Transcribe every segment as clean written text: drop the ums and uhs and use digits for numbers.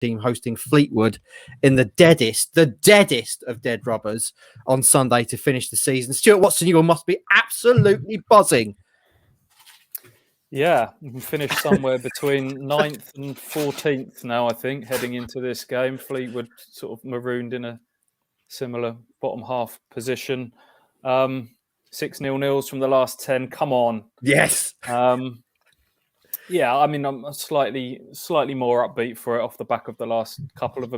team hosting Fleetwood in the deadest of dead rubbers on Sunday to finish the season. Stuart Watson, you must be absolutely buzzing. Yeah, we can finish somewhere between 9th and 14th now, I think, heading into this game. Fleetwood sort of marooned in a similar bottom half position. 6-0 from the last 10. Come on. Yes. Yeah, I mean, I'm slightly more upbeat for it off the back of the last couple of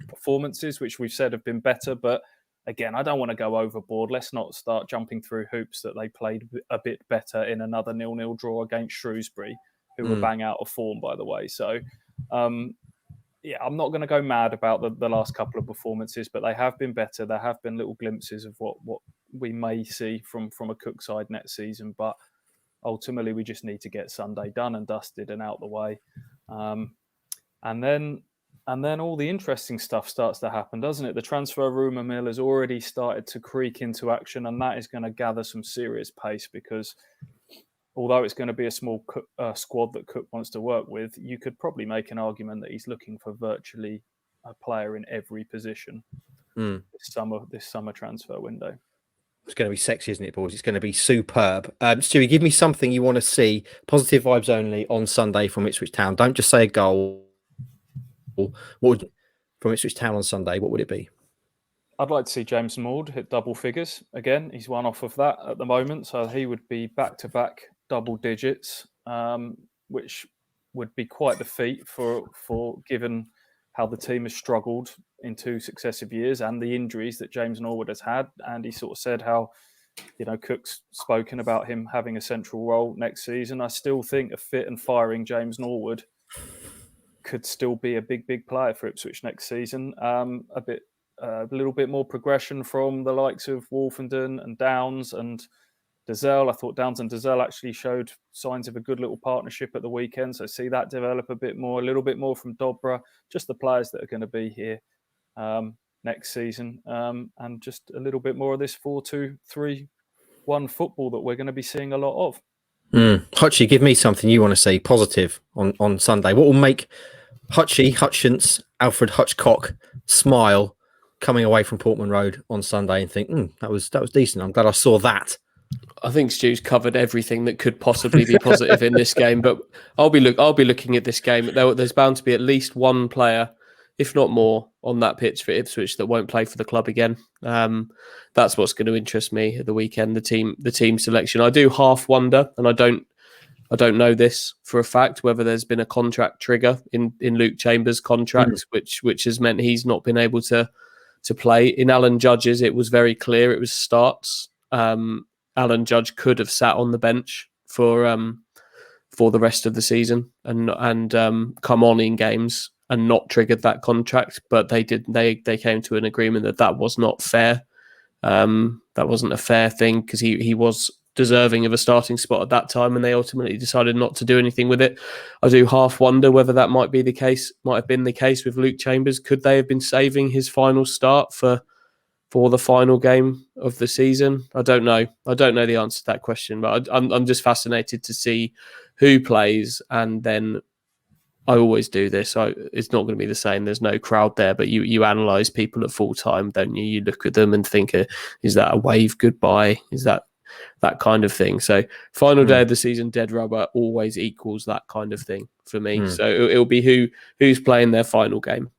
performances, which we've said have been better. But again, I don't want to go overboard. Let's not start jumping through hoops that they played a bit better in another 0-0 draw against Shrewsbury, who were bang out of form, by the way. So, yeah, I'm not going to go mad about the last couple of performances, but they have been better. There have been little glimpses of what we may see from a Cook side next season, but ultimately we just need to get Sunday done and dusted and out the way, and then all the interesting stuff starts to happen, doesn't it? The transfer rumour mill has already started to creak into action, and that is going to gather some serious pace, because although it's going to be a small squad that Cook wants to work with, you could probably make an argument that he's looking for virtually a player in every position this summer transfer window. It's going to be sexy, isn't it, boys? It's going to be superb. Stewie, give me something you want to see. Positive vibes only on Sunday from Ipswich Town. Don't just say a goal. From Ipswich Town on Sunday, what would it be? I'd like to see James Maud hit double figures again. He's one off of that at the moment, so he would be back-to-back double digits, which would be quite the feat for given how the team has struggled in 2 successive years and the injuries that James Norwood has had. And he sort of said how, Cook's spoken about him having a central role next season. I still think a fit and firing James Norwood could still be a big player for Ipswich next season. A little bit more progression from the likes of Wolfenden and Downs and Dazelle. I thought Downs and Dazelle actually showed signs of a good little partnership at the weekend. So see that develop a little bit more from Dobra, just the players that are going to be here next season. And just a little bit more of this 4-2-3-1 football that we're going to be seeing a lot of. Hutchie, give me something you want to see positive on Sunday. What will make Hutchence, Alfred Hutchcock smile coming away from Portman Road on Sunday and think, that was decent. I'm glad I saw that. I think Stu's covered everything that could possibly be positive in this game, but I'll be looking at this game. There's bound to be at least one player, if not more, on that pitch for Ipswich that won't play for the club again. That's what's going to interest me at the weekend. The team selection. I do half wonder, and I don't know this for a fact, whether there's been a contract trigger in Luke Chambers' contract, which has meant he's not been able to play. In Alan Judge's, it was very clear it was starts. Alan Judge could have sat on the bench for the rest of the season and come on in games and not triggered that contract, but they did. They came to an agreement that was not fair. That wasn't a fair thing, because he was deserving of a starting spot at that time, and they ultimately decided not to do anything with it. I do half wonder whether that might have been the case with Luke Chambers. Could they have been saving his final start for the final game of the season? I don't know. I don't know the answer to that question, but I'm just fascinated to see who plays. And then I always do this. It's not going to be the same. There's no crowd there, but you analyse people at full time, don't you? You look at them and think, is that a wave goodbye? Is that kind of thing? So final day of the season, dead rubber always equals that kind of thing for me. So it'll be who's playing their final game.